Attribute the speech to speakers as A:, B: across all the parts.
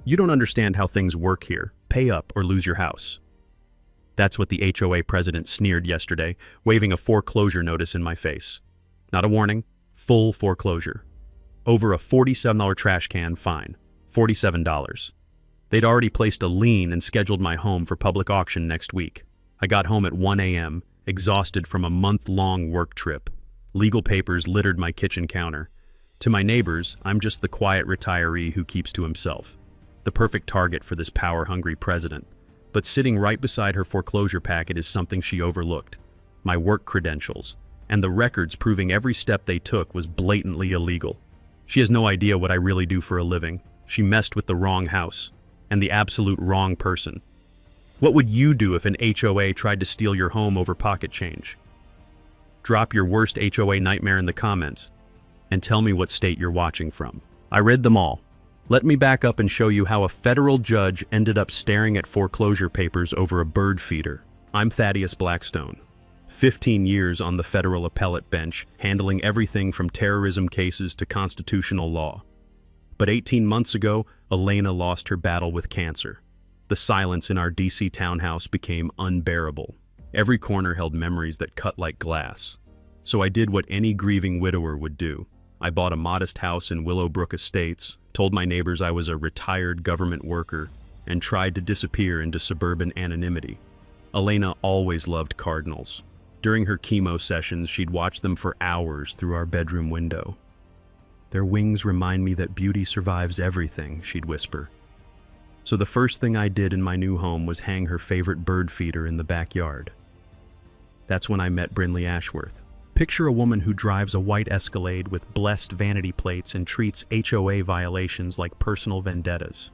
A: You don't understand how things work here. Pay up or lose your house. That's what the HOA president sneered yesterday, waving a foreclosure notice in my face. Not a warning, full foreclosure. Over a $47 trash can fine. $47. They'd already placed a lien and scheduled my home for public auction next week. I got home at 1 a.m., exhausted from a month-long work trip. Legal papers littered my kitchen counter. To my neighbors, I'm just the quiet retiree who keeps to himself. The perfect target for this power-hungry president. But sitting right beside her foreclosure packet is something she overlooked. My work credentials, and the records proving every step they took was blatantly illegal. She has no idea what I really do for a living. She messed with the wrong house, and the absolute wrong person. What would you do if an HOA tried to steal your home over pocket change? Drop your worst HOA nightmare in the comments, and tell me what state you're watching from. I read them all. Let me back up and show you how a federal judge ended up staring at foreclosure papers over a bird feeder. I'm Thaddeus Blackstone. 15 years on the federal appellate bench, handling everything from terrorism cases to constitutional law. But 18 months ago, Elena lost her battle with cancer. The silence in our DC townhouse became unbearable. Every corner held memories that cut like glass. So I did what any grieving widower would do. I bought a modest house in Willowbrook Estates, told my neighbors I was a retired government worker, and tried to disappear into suburban anonymity. Elena always loved cardinals. During her chemo sessions, she'd watch them for hours through our bedroom window. "Their wings remind me that beauty survives everything," she'd whisper. So the first thing I did in my new home was hang her favorite bird feeder in the backyard. That's when I met Brinley Ashworth. Picture a woman who drives a white Escalade with blessed vanity plates and treats HOA violations like personal vendettas.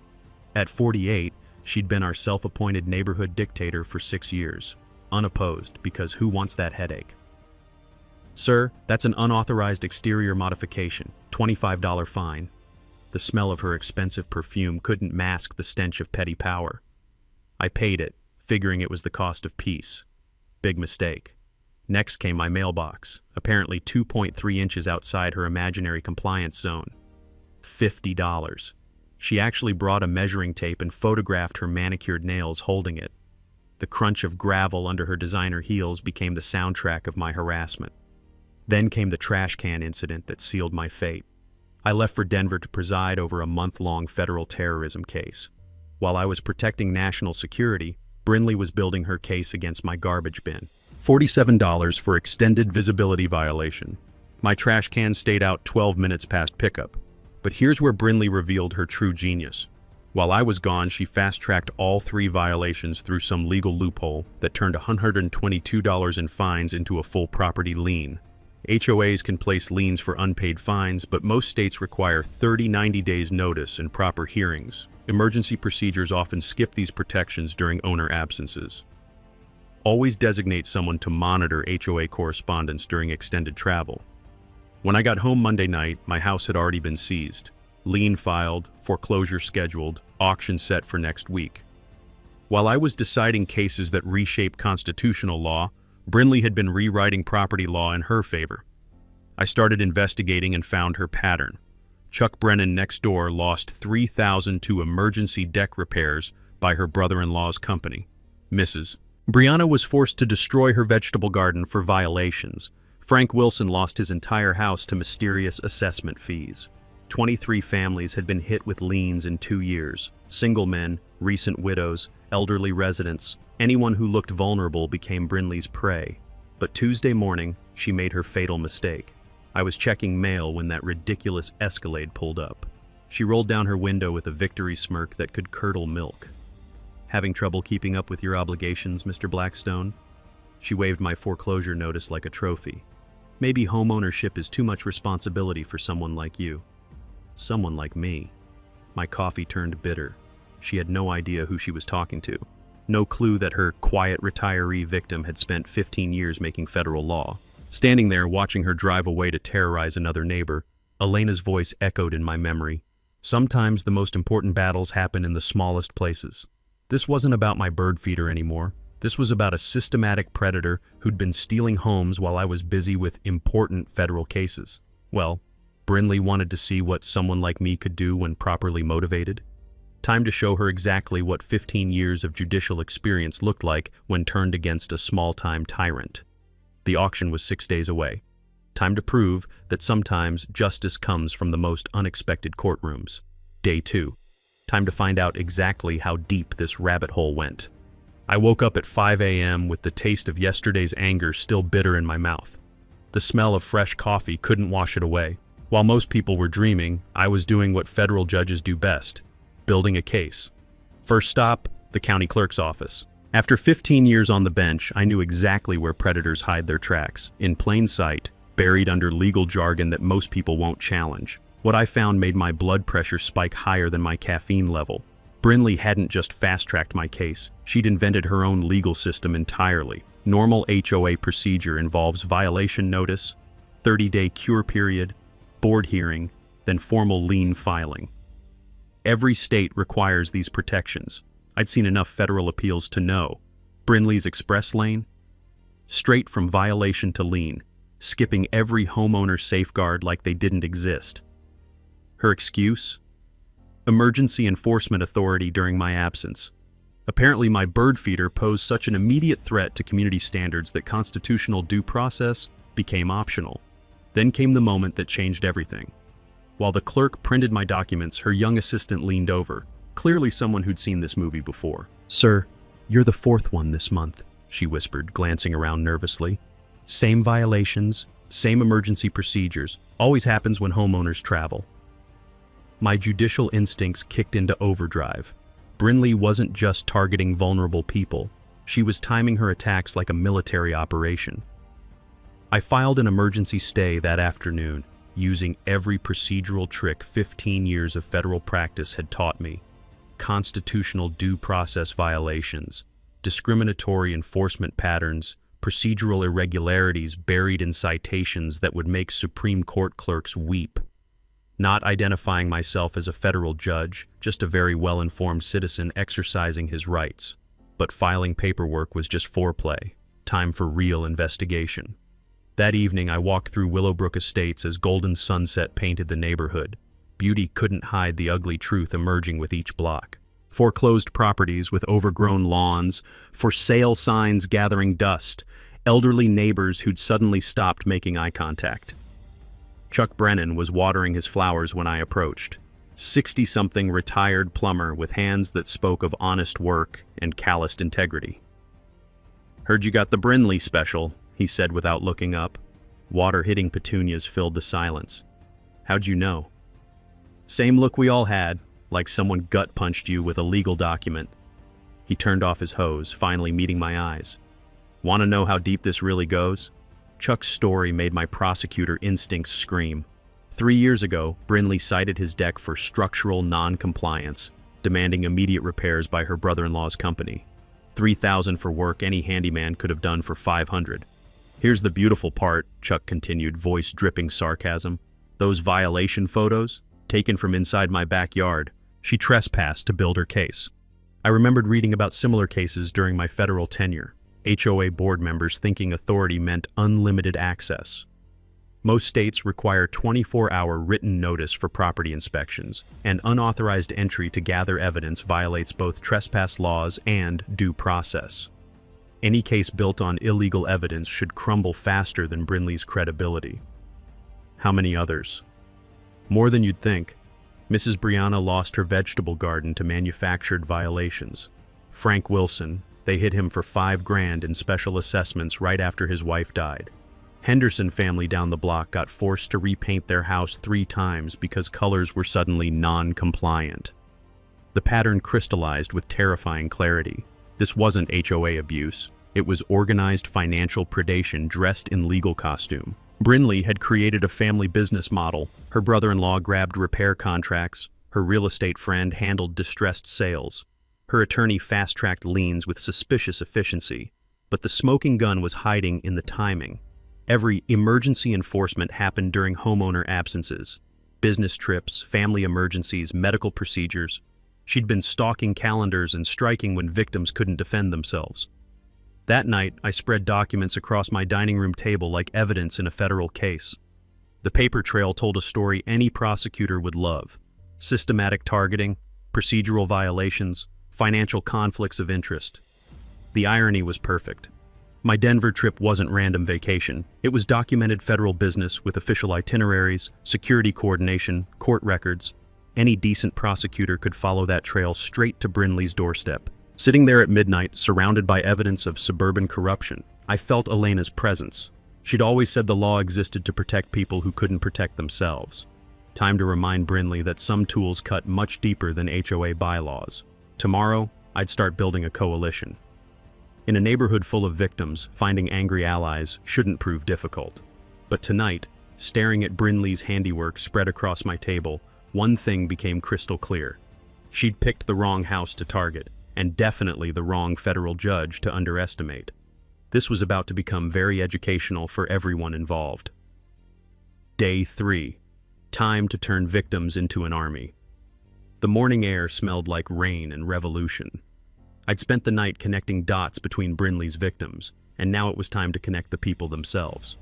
A: At 48, she'd been our self-appointed neighborhood dictator for 6 years, unopposed, because who wants that headache? "Sir, that's an unauthorized exterior modification, $25 fine." The smell of her expensive perfume couldn't mask the stench of petty power. I paid it, figuring it was the cost of peace. Big mistake. Next came my mailbox, apparently 2.3 inches outside her imaginary compliance zone. $50. She actually brought a measuring tape and photographed her manicured nails holding it. The crunch of gravel under her designer heels became the soundtrack of my harassment. Then came the trash can incident that sealed my fate. I left for Denver to preside over a month-long federal terrorism case. While I was protecting national security, Brinley was building her case against my garbage bin. $47 for extended visibility violation. My trash can stayed out 12 minutes past pickup. But here's where Brinley revealed her true genius. While I was gone, she fast-tracked all 3 violations through some legal loophole that turned $122 in fines into a full property lien. HOAs can place liens for unpaid fines, but most states require 90 days notice and proper hearings. Emergency procedures often skip these protections during owner absences. Always designate someone to monitor HOA correspondence during extended travel. When I got home Monday night, my house had already been seized. Lien filed, foreclosure scheduled, auction set for next week. While I was deciding cases that reshape constitutional law, Brinley had been rewriting property law in her favor. I started investigating and found her pattern. Chuck Brennan next door lost $3,000 to emergency deck repairs by her brother-in-law's company, Mrs. Brianna was forced to destroy her vegetable garden for violations. Frank Wilson lost his entire house to mysterious assessment fees. 23 families had been hit with liens in 2 years. Single men, recent widows, elderly residents. Anyone who looked vulnerable became Brinley's prey. But Tuesday morning, she made her fatal mistake. I was checking mail when that ridiculous Escalade pulled up. She rolled down her window with a victory smirk that could curdle milk. "Having trouble keeping up with your obligations, Mr. Blackstone?" She waved my foreclosure notice like a trophy. "Maybe homeownership is too much responsibility for someone like you." Someone like me. My coffee turned bitter. She had no idea who she was talking to. No clue that her quiet retiree victim had spent 15 years making federal law. Standing there watching her drive away to terrorize another neighbor, Elena's voice echoed in my memory. Sometimes the most important battles happen in the smallest places. This wasn't about my bird feeder anymore. This was about a systematic predator who'd been stealing homes while I was busy with important federal cases. Well, Brinley wanted to see what someone like me could do when properly motivated. Time to show her exactly what 15 years of judicial experience looked like when turned against a small-time tyrant. The auction was 6 days away. Time to prove that sometimes justice comes from the most unexpected courtrooms. Day 2. Time to find out exactly how deep this rabbit hole went. I woke up at 5 a.m. with the taste of yesterday's anger still bitter in my mouth. The smell of fresh coffee couldn't wash it away. While most people were dreaming, I was doing what federal judges do best: building a case. First stop, the county clerk's office. After 15 years on the bench, I knew exactly where predators hide their tracks, in plain sight, buried under legal jargon that most people won't challenge. What I found made my blood pressure spike higher than my caffeine level. Brinley hadn't just fast-tracked my case, she'd invented her own legal system entirely. Normal HOA procedure involves violation notice, 30-day cure period, board hearing, then formal lien filing. Every state requires these protections. I'd seen enough federal appeals to know. Brinley's express lane? Straight from violation to lien, skipping every homeowner safeguard like they didn't exist. Her excuse? Emergency enforcement authority during my absence. Apparently my bird feeder posed such an immediate threat to community standards that constitutional due process became optional. Then came the moment that changed everything. While the clerk printed my documents, her young assistant leaned over, clearly someone who'd seen this movie before. "Sir, you're the 4th one this month," she whispered, glancing around nervously. "Same violations, same emergency procedures. Always happens when homeowners travel." My judicial instincts kicked into overdrive. Brinley wasn't just targeting vulnerable people. She was timing her attacks like a military operation. I filed an emergency stay that afternoon, using every procedural trick 15 years of federal practice had taught me. Constitutional due process violations, discriminatory enforcement patterns, procedural irregularities buried in citations that would make Supreme Court clerks weep. Not identifying myself as a federal judge, just a very well-informed citizen exercising his rights. But filing paperwork was just foreplay. Time for real investigation. That evening, I walked through Willowbrook Estates as golden sunset painted the neighborhood. Beauty couldn't hide the ugly truth emerging with each block. Foreclosed properties with overgrown lawns, for sale signs gathering dust, elderly neighbors who'd suddenly stopped making eye contact. Chuck Brennan was watering his flowers when I approached. 60-something retired plumber with hands that spoke of honest work and calloused integrity. "Heard you got the Brinley special," he said without looking up. Water hitting petunias filled the silence. "How'd you know?" "Same look we all had, like someone gut-punched you with a legal document." He turned off his hose, finally meeting my eyes. "Want to know how deep this really goes?" Chuck's story made my prosecutor instincts scream. 3 years ago, Brinley cited his deck for structural non-compliance, demanding immediate repairs by her brother-in-law's company. $3,000 for work any handyman could have done for $500. "Here's the beautiful part," Chuck continued, voice dripping sarcasm. "Those violation photos, taken from inside my backyard." She trespassed to build her case. I remembered reading about similar cases during my federal tenure. HOA board members thinking authority meant unlimited access. Most states require 24-hour written notice for property inspections, and unauthorized entry to gather evidence violates both trespass laws and due process. Any case built on illegal evidence should crumble faster than Brinley's credibility. How many others? More than you'd think. Mrs. Brianna lost her vegetable garden to manufactured violations. Frank Wilson, they hit him for $5,000 in special assessments right after his wife died. Henderson family down the block got forced to repaint their house 3 times because colors were suddenly non-compliant. The pattern crystallized with terrifying clarity. This wasn't HOA abuse. It was organized financial predation dressed in legal costume. Brinley had created a family business model. Her brother-in-law grabbed repair contracts. Her real estate friend handled distressed sales. Her attorney fast-tracked liens with suspicious efficiency. But the smoking gun was hiding in the timing. Every emergency enforcement happened during homeowner absences. Business trips, family emergencies, medical procedures. She'd been stalking calendars and striking when victims couldn't defend themselves. That night, I spread documents across my dining room table like evidence in a federal case. The paper trail told a story any prosecutor would love. Systematic targeting, procedural violations, financial conflicts of interest. The irony was perfect. My Denver trip wasn't random vacation. It was documented federal business with official itineraries, security coordination, court records. Any decent prosecutor could follow that trail straight to Brinley's doorstep. Sitting there at midnight, surrounded by evidence of suburban corruption, I felt Elena's presence. She'd always said the law existed to protect people who couldn't protect themselves. Time to remind Brinley that some tools cut much deeper than HOA bylaws. Tomorrow, I'd start building a coalition. In a neighborhood full of victims, finding angry allies shouldn't prove difficult. But tonight, staring at Brinley's handiwork spread across my table, one thing became crystal clear. She'd picked the wrong house to target, and definitely the wrong federal judge to underestimate. This was about to become very educational for everyone involved. Day 3. Time to turn victims into an army. The morning air smelled like rain and revolution. I'd spent the night connecting dots between Brinley's victims, and now it was time to connect the people themselves.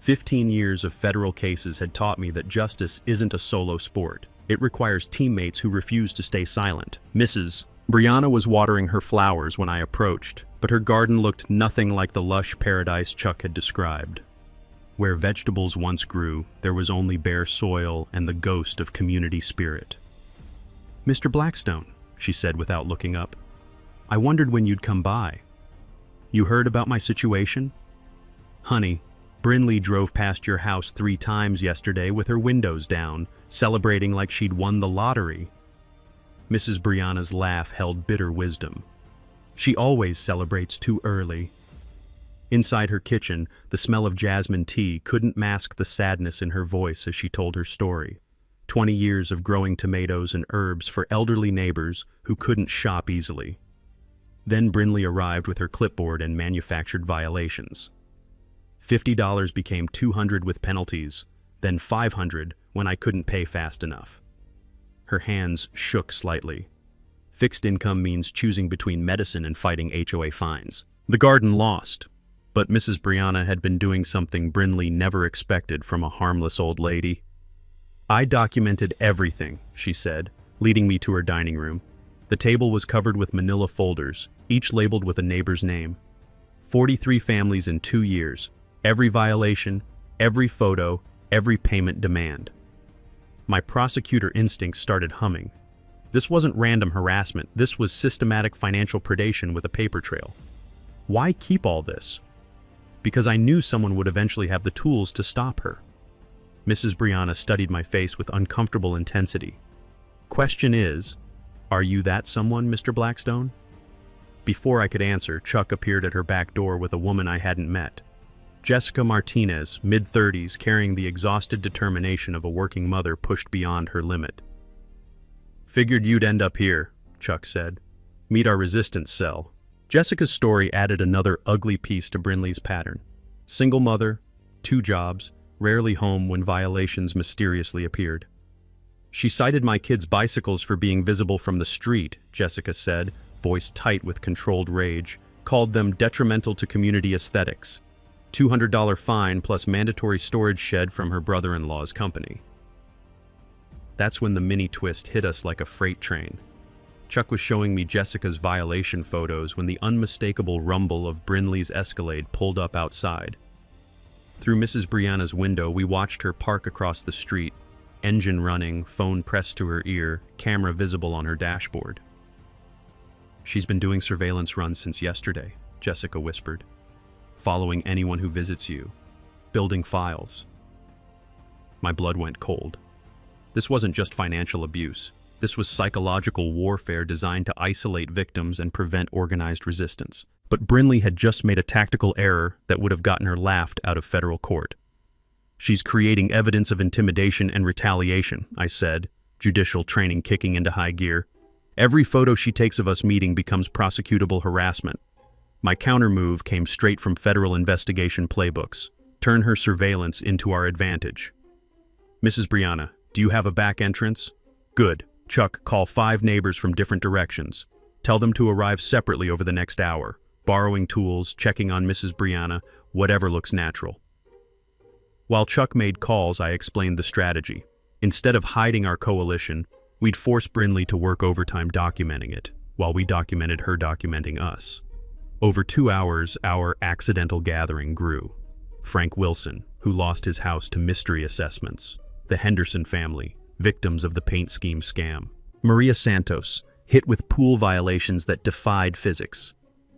A: 15 years of federal cases had taught me that justice isn't a solo sport. It requires teammates who refuse to stay silent. Mrs. Brianna was watering her flowers when I approached, but her garden looked nothing like the lush paradise Chuck had described. Where vegetables once grew, there was only bare soil and the ghost of community spirit. "Mr. Blackstone," she said without looking up, "I wondered when you'd come by. You heard about my situation? Honey, Brinley drove past your house 3 times yesterday with her windows down, celebrating like she'd won the lottery." Mrs. Brianna's laugh held bitter wisdom. "She always celebrates too early." Inside her kitchen, the smell of jasmine tea couldn't mask the sadness in her voice as she told her story. 20 years of growing tomatoes and herbs for elderly neighbors who couldn't shop easily. Then Brinley arrived with her clipboard and manufactured violations. $50 became $200 with penalties, then $500 when I couldn't pay fast enough. Her hands shook slightly. Fixed income means choosing between medicine and fighting HOA fines. The garden lost, but Mrs. Brianna had been doing something Brinley never expected from a harmless old lady. "I documented everything," she said, leading me to her dining room. The table was covered with manila folders, each labeled with a neighbor's name. 43 families in 2 years. Every violation, every photo, every payment demand. My prosecutor instincts started humming. This wasn't random harassment, this was systematic financial predation with a paper trail. Why keep all this? Because I knew someone would eventually have the tools to stop her. Mrs. Brianna studied my face with uncomfortable intensity. "Question is, are you that someone, Mr. Blackstone?" Before I could answer, Chuck appeared at her back door with a woman I hadn't met. Jessica Martinez, mid-30s, carrying the exhausted determination of a working mother pushed beyond her limit. "Figured you'd end up here," Chuck said. "Meet our resistance cell." Jessica's story added another ugly piece to Brinley's pattern. Single mother, 2 jobs, rarely home when violations mysteriously appeared. "She cited my kids' bicycles for being visible from the street," Jessica said, voice tight with controlled rage, "called them detrimental to community aesthetics. $200 fine plus mandatory storage shed from her brother-in-law's company." That's when the mini twist hit us like a freight train. Chuck was showing me Jessica's violation photos when the unmistakable rumble of Brinley's Escalade pulled up outside. Through Mrs. Brianna's window, we watched her park across the street, engine running, phone pressed to her ear, camera visible on her dashboard. "She's been doing surveillance runs since yesterday," Jessica whispered. "Following anyone who visits you, building files." My blood went cold. This wasn't just financial abuse. This was psychological warfare designed to isolate victims and prevent organized resistance. But Brinley had just made a tactical error that would have gotten her laughed out of federal court. "She's creating evidence of intimidation and retaliation," I said, judicial training kicking into high gear. "Every photo she takes of us meeting becomes prosecutable harassment." My counter-move came straight from federal investigation playbooks. Turn her surveillance into our advantage. "Mrs. Brianna, do you have a back entrance?" "Good. Chuck, call 5 neighbors from different directions. Tell them to arrive separately over the next hour. Borrowing tools, checking on Mrs. Brianna, whatever looks natural." While Chuck made calls, I explained the strategy. Instead of hiding our coalition, We'd force Brinley to work overtime documenting it, while we documented her documenting us. Over 2 hours, our accidental gathering grew. Frank Wilson, who lost his house to mystery assessments. The Henderson family, victims of the paint scheme scam. Maria Santos, hit with pool violations that defied physics.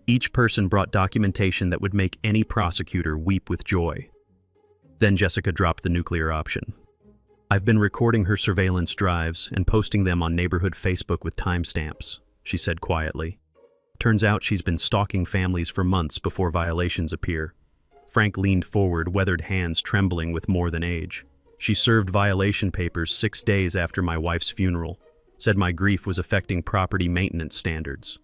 A: Each person brought documentation that would make any prosecutor weep with joy. Then Jessica dropped the nuclear option. I've been recording her surveillance drives and posting them on neighborhood Facebook with timestamps, she said quietly. Turns out she's been stalking families for months before violations appear. Frank leaned forward, weathered hands trembling with more than age. She served violation papers 6 days after my wife's funeral, said my grief was affecting property maintenance standards.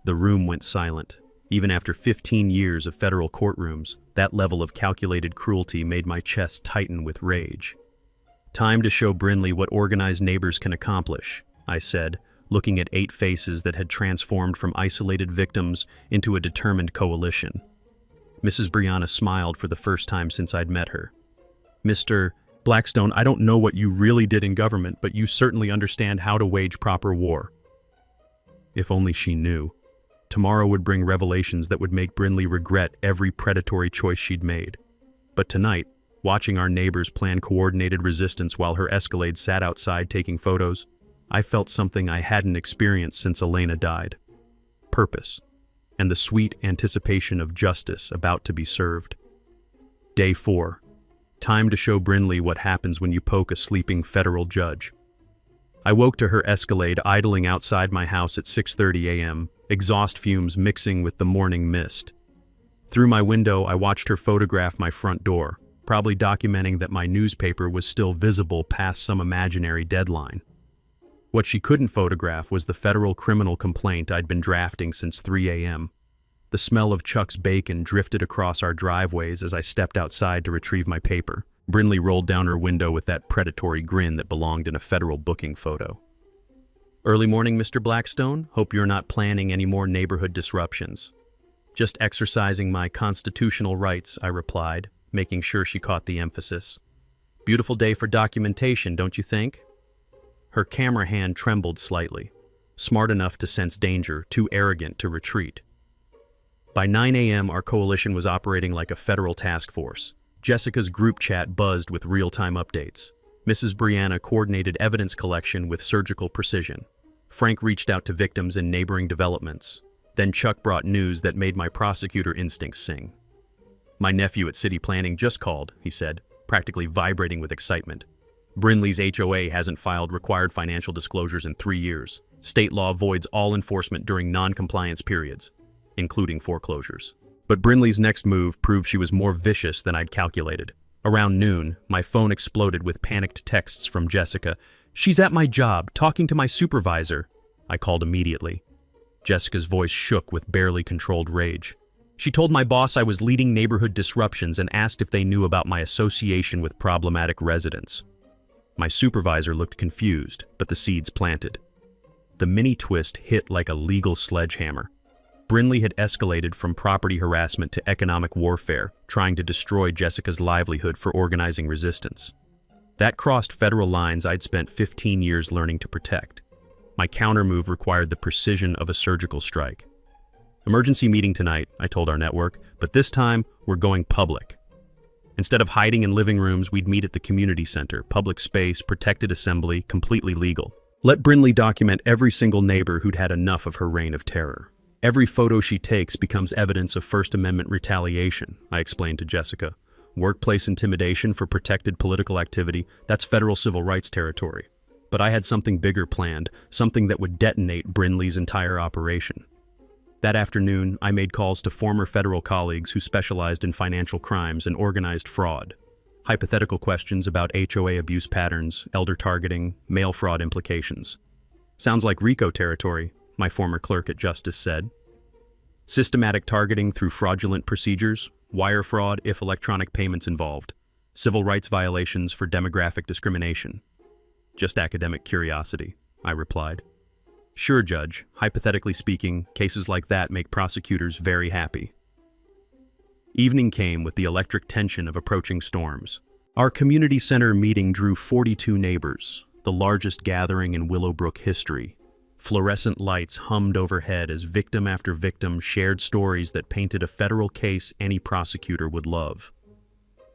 A: The room went silent. Even after 15 years of federal courtrooms, that level of calculated cruelty made my chest tighten with rage. Time to show Brinley what organized neighbors can accomplish, I said, looking at 8 faces that had transformed from isolated victims into a determined coalition. Mrs. Brianna smiled for the first time since I'd met her. Mr. Blackstone, I don't know what you really did in government, but you certainly understand how to wage proper war. If only she knew. Tomorrow would bring revelations that would make Brinley regret every predatory choice she'd made. But tonight, watching our neighbors plan coordinated resistance while her Escalade sat outside taking photos, I felt something I hadn't experienced since Elena died. Purpose, and the sweet anticipation of justice about to be served. Day 4. Time to show Brinley what happens when you poke a sleeping federal judge. I woke to her Escalade idling outside my house at 6:30 a.m., exhaust fumes mixing with the morning mist. Through my window, I watched her photograph my front door, probably documenting that my newspaper was still visible past some imaginary deadline. What she couldn't photograph was the federal criminal complaint I'd been drafting since 3 a.m. The smell of Chuck's bacon drifted across our driveways as I stepped outside to retrieve my paper. Brinley rolled down her window with that predatory grin that belonged in a federal booking photo. Early morning, Mr. Blackstone. Hope you're not planning any more neighborhood disruptions. Just exercising my constitutional rights, I replied, making sure she caught the emphasis. Beautiful day for documentation, don't you think? Her camera hand trembled slightly. Smart enough to sense danger, too arrogant to retreat. By 9 a.m., our coalition was operating like a federal task force. Jessica's group chat buzzed with real-time updates. Mrs. Brianna coordinated evidence collection with surgical precision. Frank reached out to victims in neighboring developments. Then Chuck brought news that made my prosecutor instincts sing. My nephew at City Planning just called, he said, practically vibrating with excitement. Brinley's HOA hasn't filed required financial disclosures in 3 years. State law voids all enforcement during non-compliance periods, including foreclosures. But Brinley's next move proved she was more vicious than I'd calculated. Around noon, my phone exploded with panicked texts from Jessica. "She's at my job, talking to my supervisor." I called immediately. Jessica's voice shook with barely controlled rage. She told my boss I was leading neighborhood disruptions and asked if they knew about my association with problematic residents. My supervisor looked confused, but the seeds planted. The mini twist hit like a legal sledgehammer. Brinley had escalated from property harassment to economic warfare, trying to destroy Jessica's livelihood for organizing resistance. That crossed federal lines I'd spent 15 years learning to protect. My countermove required the precision of a surgical strike. Emergency meeting tonight, I told our network, but this time we're going public. Instead of hiding in living rooms, we'd meet at the community center, public space, protected assembly, completely legal. Let Brinley document every single neighbor who'd had enough of her reign of terror. Every photo she takes becomes evidence of First Amendment retaliation, I explained to Jessica. Workplace intimidation for protected political activity, that's federal civil rights territory. But I had something bigger planned, something that would detonate Brinley's entire operation. That afternoon, I made calls to former federal colleagues who specialized in financial crimes and organized fraud. Hypothetical questions about HOA abuse patterns, elder targeting, mail fraud implications. Sounds like RICO territory, my former clerk at Justice said. Systematic targeting through fraudulent procedures, wire fraud if electronic payments involved, civil rights violations for demographic discrimination. Just academic curiosity, I replied. Sure, Judge. Hypothetically speaking, cases like that make prosecutors very happy. Evening came with the electric tension of approaching storms. Our community center meeting drew 42 neighbors. the largest gathering in Willowbrook history. Fluorescent lights hummed overhead as victim after victim shared stories that painted a federal case any prosecutor would love.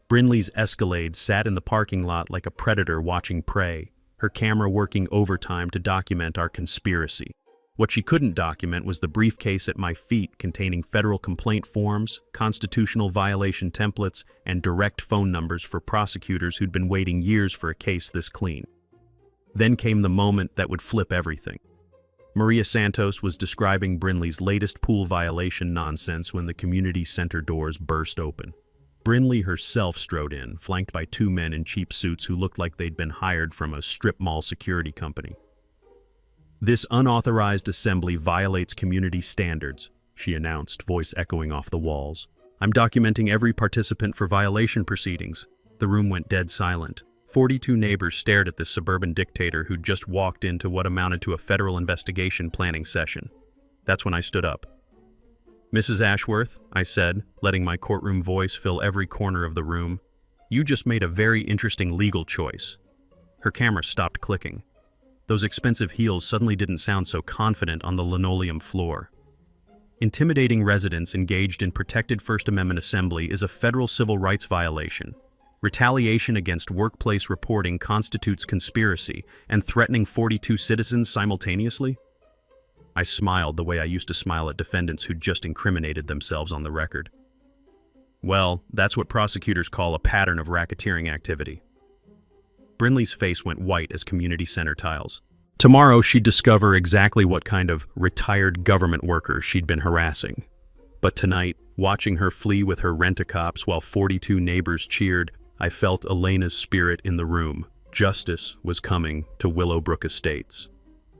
A: Brinley's Escalade sat in the parking lot like a predator watching prey, her camera working overtime to document our conspiracy. What she couldn't document was the briefcase at my feet containing federal complaint forms, constitutional violation templates, and direct phone numbers for prosecutors who'd been waiting years for a case this clean. Then came the moment that would flip everything. Maria Santos was describing Brinley's latest pool violation nonsense when the community center doors burst open. Brinley herself strode in, flanked by two men in cheap suits who looked like they'd been hired from a strip mall security company. "This unauthorized assembly violates community standards," she announced, voice echoing off the walls. "I'm documenting every participant for violation proceedings." The room went dead silent. 42 neighbors stared at this suburban dictator who'd just walked into what amounted to a federal investigation planning session. That's when I stood up. "Mrs. Ashworth," I said, letting my courtroom voice fill every corner of the room, "you just made a very interesting legal choice." Her camera stopped clicking. Those expensive heels suddenly didn't sound so confident on the linoleum floor. Intimidating residents engaged in protected First Amendment assembly is a federal civil rights violation. Retaliation against workplace reporting constitutes conspiracy, and threatening 42 citizens simultaneously? I smiled the way I used to smile at defendants who'd just incriminated themselves on the record. "Well, that's what prosecutors call a pattern of racketeering activity." Brinley's face went white as community center tiles. Tomorrow she'd discover exactly what kind of retired government worker she'd been harassing. But tonight, watching her flee with her rent-a-cops while 42 neighbors cheered, I felt Elena's spirit in the room. Justice was coming to Willowbrook Estates.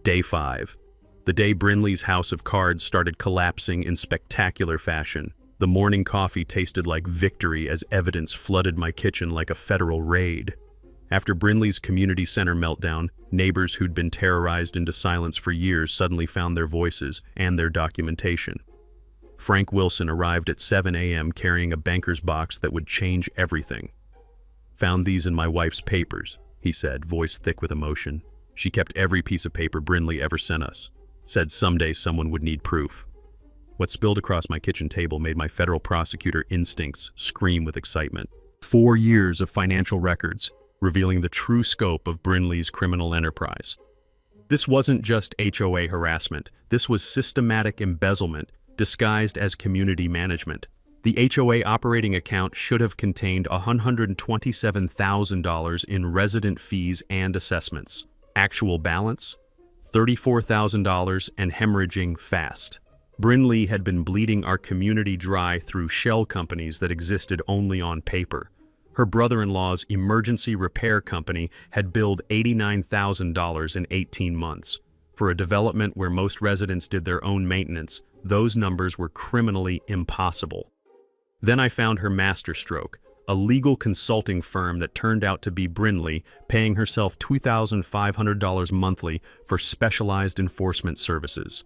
A: Day 5. The day Brinley's house of cards started collapsing in spectacular fashion. The morning coffee tasted like victory as evidence flooded my kitchen like a federal raid. After Brinley's community center meltdown, neighbors who'd been terrorized into silence for years suddenly found their voices and their documentation. Frank Wilson arrived at 7 a.m. carrying a banker's box that would change everything. "Found these in my wife's papers," he said, voice thick with emotion. "She kept every piece of paper Brinley ever sent us. Said someday someone would need proof." What spilled across my kitchen table made my federal prosecutor instincts scream with excitement. 4 years of financial records, revealing the true scope of Brinley's criminal enterprise. This wasn't just HOA harassment. This was systematic embezzlement disguised as community management. The HOA operating account should have contained $127,000 in resident fees and assessments. Actual balance? $34,000 and hemorrhaging fast. Brinley had been bleeding our community dry through shell companies that existed only on paper. Her brother-in-law's emergency repair company had billed $89,000 in 18 months. For a development where most residents did their own maintenance, those numbers were criminally impossible. Then I found her masterstroke, a legal consulting firm that turned out to be Brinley, paying herself $2,500 monthly for specialized enforcement services.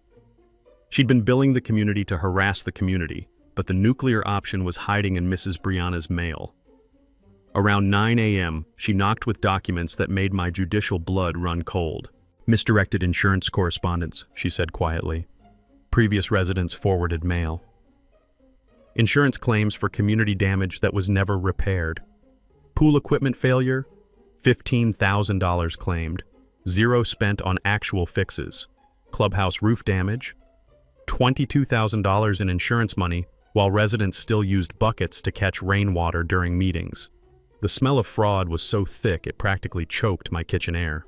A: She'd been billing the community to harass the community, but the nuclear option was hiding in Mrs. Brianna's mail. Around 9 a.m., she knocked with documents that made my judicial blood run cold. "Misdirected insurance correspondence," she said quietly. "Previous residents forwarded mail. Insurance claims for community damage that was never repaired. Pool equipment failure, $15,000 claimed. 0 spent on actual fixes. Clubhouse roof damage, $22,000 in insurance money, while residents still used buckets to catch rainwater during meetings." The smell of fraud was so thick it practically choked my kitchen air.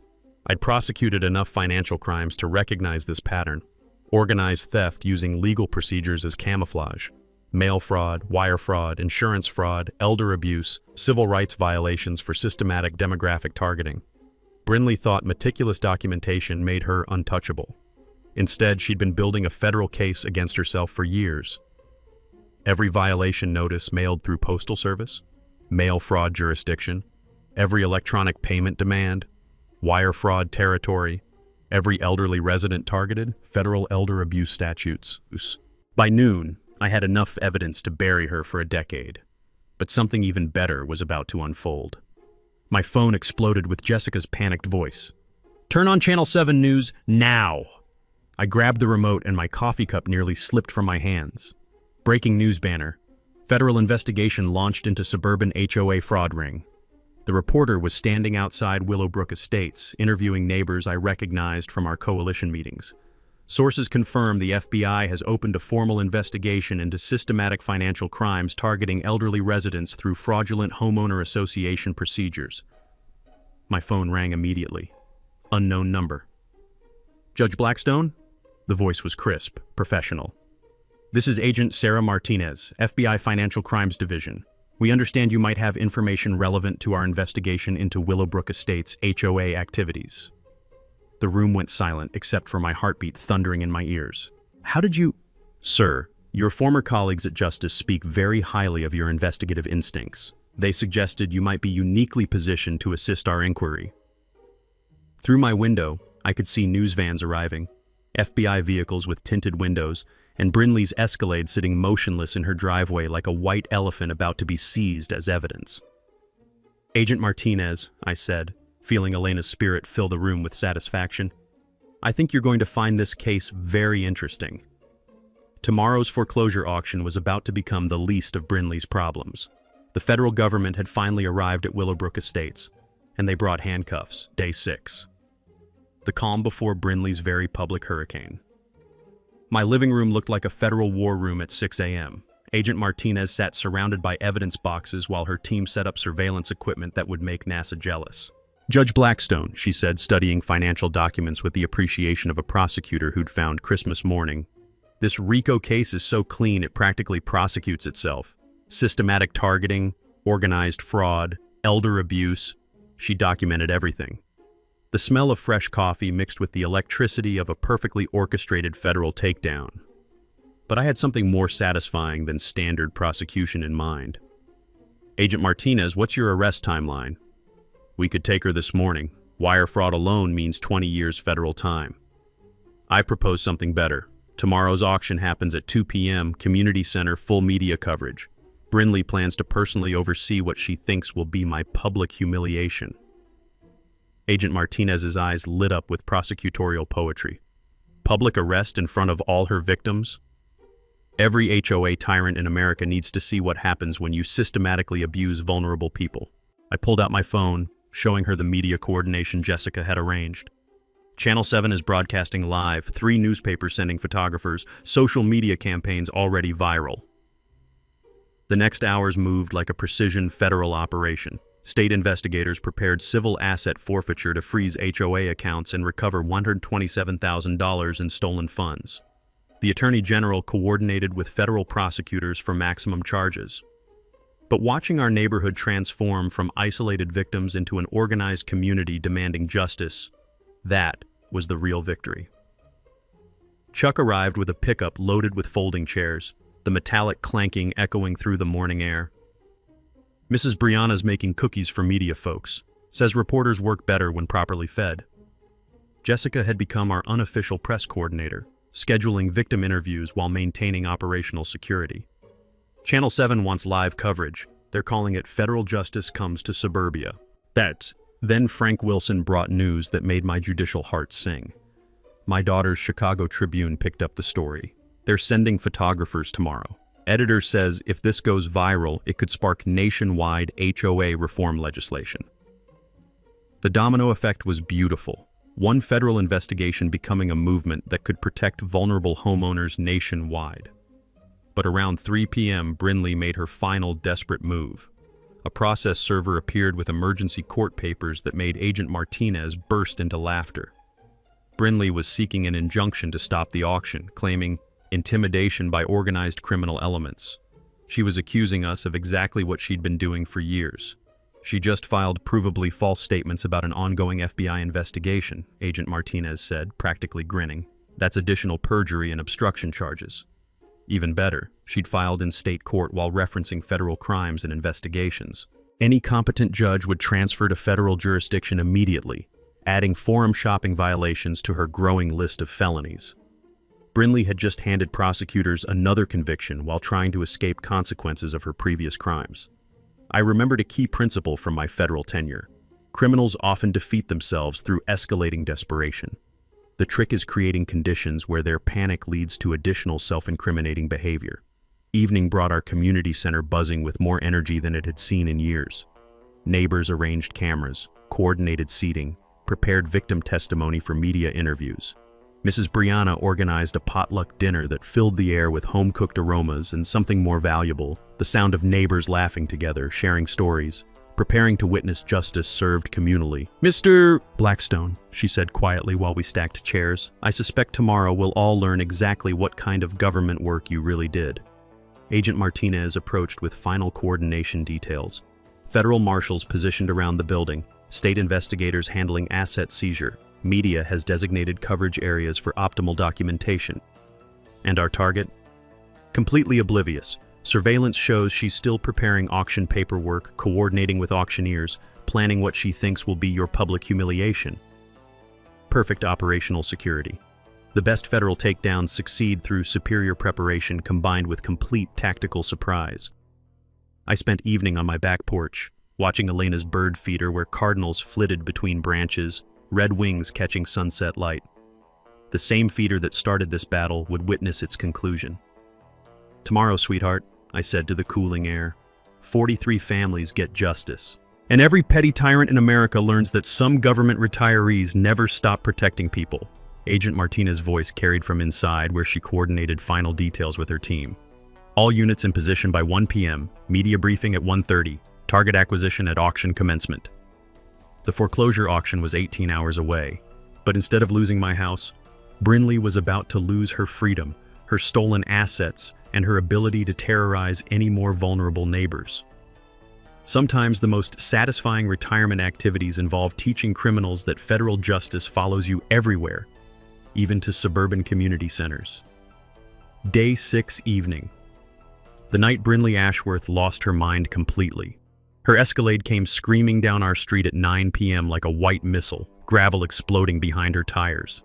A: I'd prosecuted enough financial crimes to recognize this pattern. Organized theft using legal procedures as camouflage. Mail fraud, wire fraud, insurance fraud, elder abuse, civil rights violations for systematic demographic targeting. Brinley thought meticulous documentation made her untouchable. Instead, she'd been building a federal case against herself for years. Every violation notice mailed through postal service, mail fraud jurisdiction, every electronic payment demand, wire fraud territory, every elderly resident targeted, federal elder abuse statutes. By noon, I had enough evidence to bury her for a decade, but something even better was about to unfold. My phone exploded with Jessica's panicked voice. Turn on Channel 7 News now. I grabbed the remote and my coffee cup nearly slipped from my hands. Breaking news banner. Federal investigation launched into suburban HOA fraud ring. The reporter was standing outside Willowbrook Estates, interviewing neighbors I recognized from our coalition meetings. Sources confirm the FBI has opened a formal investigation into systematic financial crimes targeting elderly residents through fraudulent homeowner association procedures. My phone rang immediately. Unknown number. Judge Blackstone? The voice was crisp, professional. This is Agent Sarah Martinez, FBI Financial Crimes Division. We understand you might have information relevant to our investigation into Willowbrook Estates' HOA activities. The room went silent except for my heartbeat thundering in my ears. How did you... Sir, your former colleagues at Justice speak very highly of your investigative instincts. They suggested you might be uniquely positioned to assist our inquiry. Through my window, I could see news vans arriving, FBI vehicles with tinted windows, and Brinley's Escalade sitting motionless in her driveway like a white elephant about to be seized as evidence. Agent Martinez, I said, feeling Elena's spirit fill the room with satisfaction. I think you're going to find this case very interesting. Tomorrow's foreclosure auction was about to become the least of Brinley's problems. The federal government had finally arrived at Willowbrook Estates, and they brought handcuffs, day 6. The calm before Brinley's very public hurricane. My living room looked like a federal war room at 6 a.m. Agent Martinez sat surrounded by evidence boxes while her team set up surveillance equipment that would make NASA jealous. Judge Blackstone, she said, studying financial documents with the appreciation of a prosecutor who'd found Christmas morning. This RICO case is so clean it practically prosecutes itself. Systematic targeting, organized fraud, elder abuse. She documented everything. The smell of fresh coffee mixed with the electricity of a perfectly orchestrated federal takedown. But I had something more satisfying than standard prosecution in mind. Agent Martinez, what's your arrest timeline? We could take her this morning. Wire fraud alone means 20 years federal time. I propose something better. Tomorrow's auction happens at 2 p.m., community center, full media coverage. Brinley plans to personally oversee what she thinks will be my public humiliation. Agent Martinez's eyes lit up with prosecutorial poetry. Public arrest in front of all her victims? Every HOA tyrant in America needs to see what happens when you systematically abuse vulnerable people. I pulled out my phone, showing her the media coordination Jessica had arranged. Channel 7 is broadcasting live, 3 newspapers sending photographers, social media campaigns already viral. The next hours moved like a precision federal operation. State investigators prepared civil asset forfeiture to freeze HOA accounts and recover $127,000 in stolen funds. The Attorney General coordinated with federal prosecutors for maximum charges. But watching our neighborhood transform from isolated victims into an organized community demanding justice, that was the real victory. Chuck arrived with a pickup loaded with folding chairs, the metallic clanking echoing through the morning air. Mrs. Brianna's making cookies for media folks. Says reporters work better when properly fed. Jessica had become our unofficial press coordinator, scheduling victim interviews while maintaining operational security. Channel 7 wants live coverage. They're calling it Federal Justice Comes to Suburbia. Then Frank Wilson brought news that made my judicial heart sing. My daughter's Chicago Tribune picked up the story. They're sending photographers tomorrow. Editor says if this goes viral, it could spark nationwide HOA reform legislation. The domino effect was beautiful. One federal investigation becoming a movement that could protect vulnerable homeowners nationwide. But around 3 p.m., Brinley made her final desperate move. A process server appeared with emergency court papers that made Agent Martinez burst into laughter. Brinley was seeking an injunction to stop the auction, claiming intimidation by organized criminal elements. She was accusing us of exactly what she'd been doing for years. She just filed provably false statements about an ongoing FBI investigation, Agent Martinez said, practically grinning. That's additional perjury and obstruction charges. Even better, she'd filed in state court while referencing federal crimes and investigations. Any competent judge would transfer to federal jurisdiction immediately, adding forum shopping violations to her growing list of felonies. Brinley had just handed prosecutors another conviction while trying to escape consequences of her previous crimes. I remembered a key principle from my federal tenure. Criminals often defeat themselves through escalating desperation. The trick is creating conditions where their panic leads to additional self-incriminating behavior. Evening brought our community center buzzing with more energy than it had seen in years. Neighbors arranged cameras, coordinated seating, prepared victim testimony for media interviews. Mrs. Brianna organized a potluck dinner that filled the air with home-cooked aromas and something more valuable, the sound of neighbors laughing together, sharing stories, preparing to witness justice served communally. "Mr. Blackstone," she said quietly while we stacked chairs, "I suspect tomorrow we'll all learn exactly what kind of government work you really did." Agent Martinez approached with final coordination details. Federal marshals positioned around the building, state investigators handling asset seizure. Media has designated coverage areas for optimal documentation. And our target? Completely oblivious. Surveillance shows she's still preparing auction paperwork, coordinating with auctioneers, planning what she thinks will be your public humiliation. Perfect operational security. The best federal takedowns succeed through superior preparation combined with complete tactical surprise. I spent evening on my back porch, watching Elena's bird feeder where cardinals flitted between branches, red wings catching sunset light. The same feeder that started this battle would witness its conclusion. "Tomorrow, sweetheart," I said to the cooling air, 43 families get justice. And every petty tyrant in America learns that some government retirees never stop protecting people. Agent Martinez's voice carried from inside where she coordinated final details with her team. All units in position by 1 p.m., media briefing at 1:30, target acquisition at auction commencement. The foreclosure auction was 18 hours away, but instead of losing my house, Brinley was about to lose her freedom, her stolen assets, and her ability to terrorize any more vulnerable neighbors. Sometimes the most satisfying retirement activities involve teaching criminals that federal justice follows you everywhere, even to suburban community centers. Day 6 evening. The night Brinley Ashworth lost her mind completely. Her Escalade came screaming down our street at 9 p.m. like a white missile, gravel exploding behind her tires.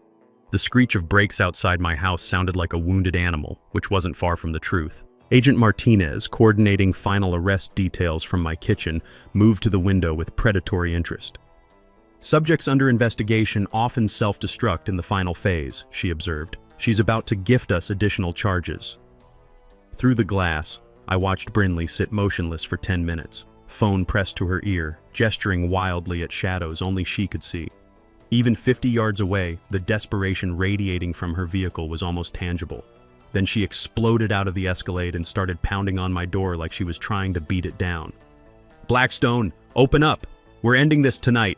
A: The screech of brakes outside my house sounded like a wounded animal, which wasn't far from the truth. Agent Martinez, coordinating final arrest details from my kitchen, moved to the window with predatory interest. "Subjects under investigation often self-destruct in the final phase," she observed. "She's about to gift us additional charges." Through the glass, I watched Brinley sit motionless for 10 minutes, phone pressed to her ear, gesturing wildly at shadows only she could see. Even 50 yards away, the desperation radiating from her vehicle was almost tangible. Then she exploded out of the Escalade and started pounding on my door like she was trying to beat it down. "Blackstone, open up! We're ending this tonight!"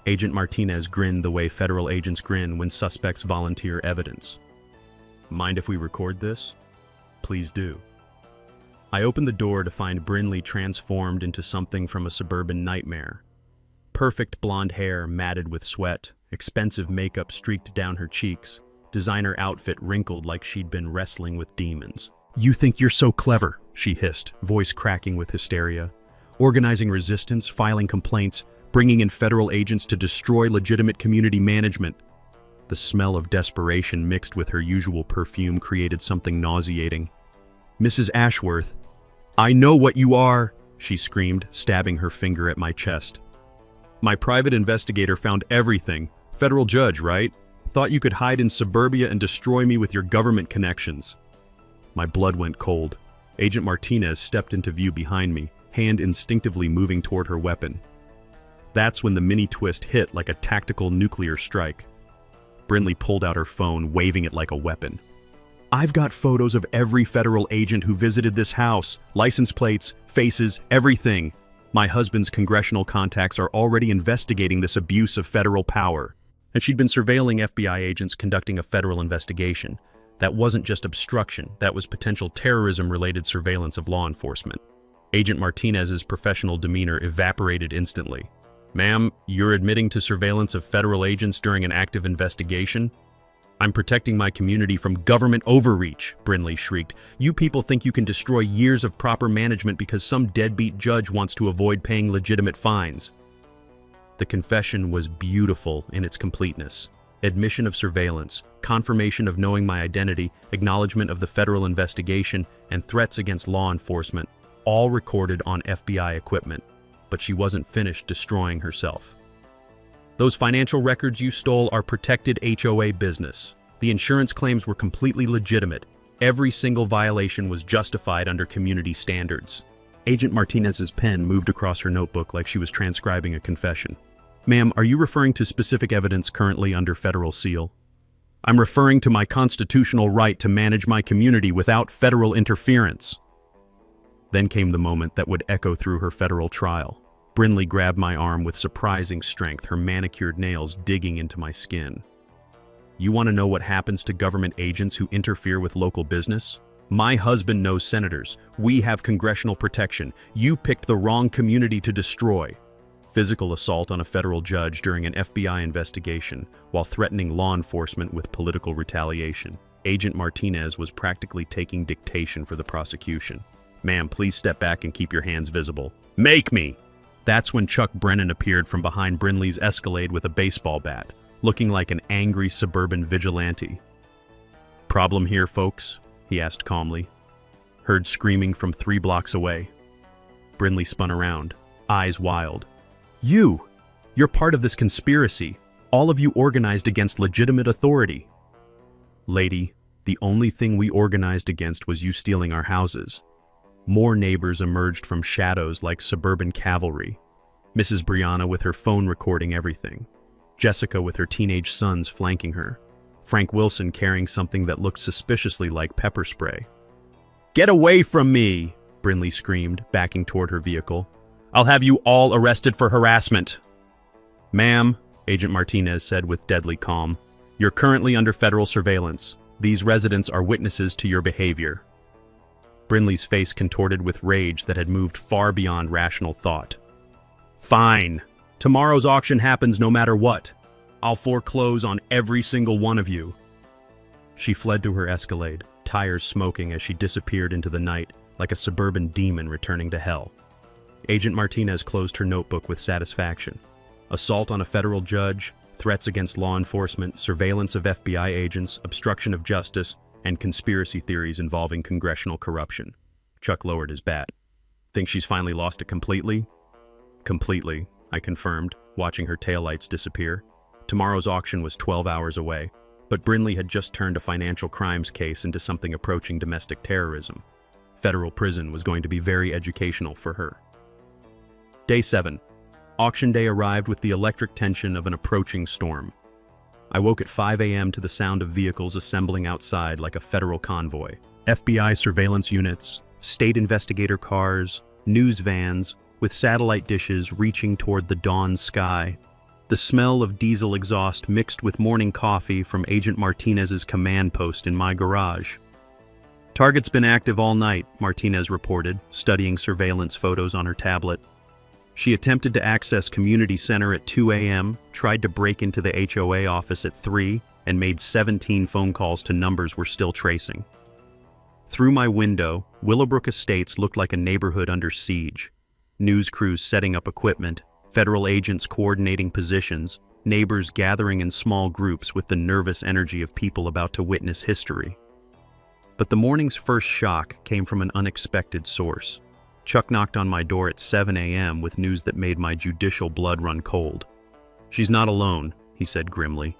A: Agent Martinez grinned the way federal agents grin when suspects volunteer evidence. "Mind if we record this?" "Please do." I opened the door to find Brinley transformed into something from a suburban nightmare. Perfect blonde hair matted with sweat, expensive makeup streaked down her cheeks, designer outfit wrinkled like she'd been wrestling with demons. "You think you're so clever," she hissed, voice cracking with hysteria. "Organizing resistance, filing complaints, bringing in federal agents to destroy legitimate community management." The smell of desperation mixed with her usual perfume created something nauseating. "Mrs. Ashworth, I know what you are," she screamed, stabbing her finger at my chest. "My private investigator found everything. Federal judge, right? Thought you could hide in suburbia and destroy me with your government connections." My blood went cold. Agent Martinez stepped into view behind me, hand instinctively moving toward her weapon. That's when the mini twist hit like a tactical nuclear strike. Brinley pulled out her phone, waving it like a weapon. "I've got photos of every federal agent who visited this house, license plates, faces, everything. My husband's congressional contacts are already investigating this abuse of federal power." And she'd been surveilling FBI agents conducting a federal investigation. That wasn't just obstruction, that was potential terrorism-related surveillance of law enforcement. Agent Martinez's professional demeanor evaporated instantly. "Ma'am, you're admitting to surveillance of federal agents during an active investigation?" "I'm protecting my community from government overreach," Brinley shrieked. "You people think you can destroy years of proper management because some deadbeat judge wants to avoid paying legitimate fines." The confession was beautiful in its completeness. Admission of surveillance, confirmation of knowing my identity, acknowledgement of the federal investigation, and threats against law enforcement, all recorded on FBI equipment. but she wasn't finished destroying herself. Those financial records you stole are protected HOA business. The insurance claims were completely legitimate. Every single violation was justified under community standards. Agent Martinez's pen moved across her notebook like she was transcribing a confession. Ma'am, are you referring to specific evidence currently under federal seal? I'm referring to my constitutional right to manage my community without federal interference. Then came the moment that would echo through her federal trial. Brinley grabbed my arm with surprising strength, her manicured nails digging into my skin. You want to know what happens to government agents who interfere with local business? My husband knows senators. We have congressional protection. You picked the wrong community to destroy. Physical assault on a federal judge during an FBI investigation while threatening law enforcement with political retaliation. Agent Martinez was practically taking dictation for the prosecution. Ma'am, please step back and keep your hands visible. Make me! That's when Chuck Brennan appeared from behind Brinley's Escalade with a baseball bat, looking like an angry suburban vigilante. Problem here, folks? He asked calmly. Heard screaming from 3 blocks away. Brinley spun around, eyes wild. You're part of this conspiracy. All of you organized against legitimate authority. Lady, the only thing we organized against was you stealing our houses. More neighbors emerged from shadows like suburban cavalry. Mrs. Brianna with her phone recording everything. Jessica with her teenage sons flanking her. Frank Wilson carrying something that looked suspiciously like pepper spray. Get away from me! Brinley screamed, backing toward her vehicle. I'll have you all arrested for harassment. Ma'am, Agent Martinez said with deadly calm, you're currently under federal surveillance. These residents are witnesses to your behavior. Brinley's face contorted with rage that had moved far beyond rational thought. Fine. Tomorrow's auction happens no matter what. I'll foreclose on every single one of you. She fled to her Escalade, tires smoking as she disappeared into the night like a suburban demon returning to hell. Agent Martinez closed her notebook with satisfaction. Assault on a federal judge, threats against law enforcement, surveillance of FBI agents, obstruction of justice, and conspiracy theories involving congressional corruption. Chuck lowered his bat. Think she's finally lost it completely? Completely, I confirmed, watching her taillights disappear. Tomorrow's auction was 12 hours away, but Brinley had just turned a financial crimes case into something approaching domestic terrorism. Federal prison was going to be very educational for her. Day 7. Auction day arrived with the electric tension of an approaching storm. I woke at 5 a.m. to the sound of vehicles assembling outside like a federal convoy. FBI surveillance units, state investigator cars, news vans, with satellite dishes reaching toward the dawn sky. The smell of diesel exhaust mixed with morning coffee from Agent Martinez's command post in my garage. Target's been active all night, Martinez reported, studying surveillance photos on her tablet. She attempted to access Community Center at 2 a.m., tried to break into the HOA office at 3, and made 17 phone calls to numbers we're still tracing. Through my window, Willowbrook Estates looked like a neighborhood under siege. News crews setting up equipment, federal agents coordinating positions, neighbors gathering in small groups with the nervous energy of people about to witness history. But the morning's first shock came from an unexpected source. Chuck knocked on my door at 7 a.m. with news that made my judicial blood run cold. She's not alone, he said grimly.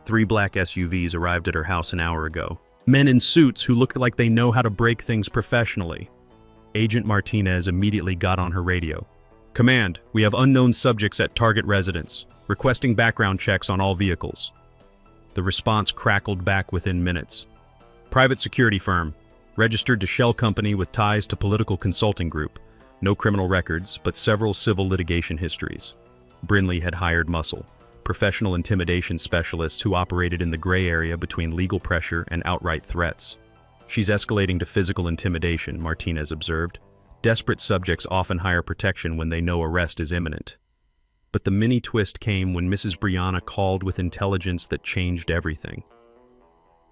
A: 3 black SUVs arrived at her house an hour ago. Men in suits who looked like they know how to break things professionally. Agent Martinez immediately got on her radio. Command, we have unknown subjects at target residence, requesting background checks on all vehicles. The response crackled back within minutes. Private security firm. Registered to shell company with ties to political consulting group. No criminal records, but several civil litigation histories. Brinley had hired muscle, professional intimidation specialists who operated in the gray area between legal pressure and outright threats. She's escalating to physical intimidation, Martinez observed. Desperate subjects often hire protection when they know arrest is imminent. But the mini twist came when Mrs. Brianna called with intelligence that changed everything.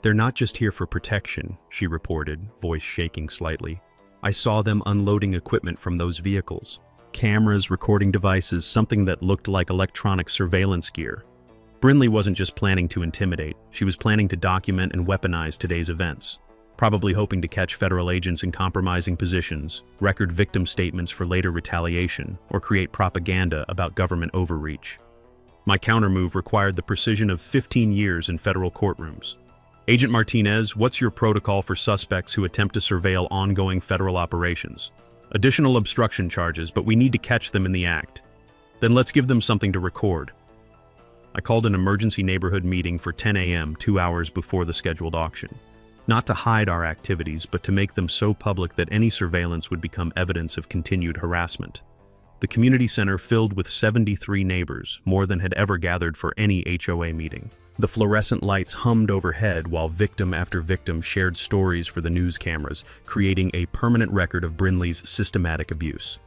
A: They're not just here for protection, she reported, voice shaking slightly. I saw them unloading equipment from those vehicles. Cameras, recording devices, something that looked like electronic surveillance gear. Brinley wasn't just planning to intimidate, she was planning to document and weaponize today's events. probably hoping to catch federal agents in compromising positions, record victim statements for later retaliation, or create propaganda about government overreach. My countermove required the precision of 15 years in federal courtrooms. Agent Martinez, what's your protocol for suspects who attempt to surveil ongoing federal operations? Additional obstruction charges, but we need to catch them in the act. Then let's give them something to record. I called an emergency neighborhood meeting for 10 a.m., 2 hours before the scheduled auction. Not to hide our activities, but to make them so public that any surveillance would become evidence of continued harassment. The community center filled with 73 neighbors, more than had ever gathered for any HOA meeting. The fluorescent lights hummed overhead while victim after victim shared stories for the news cameras, creating a permanent record of Brinley's systematic abuse.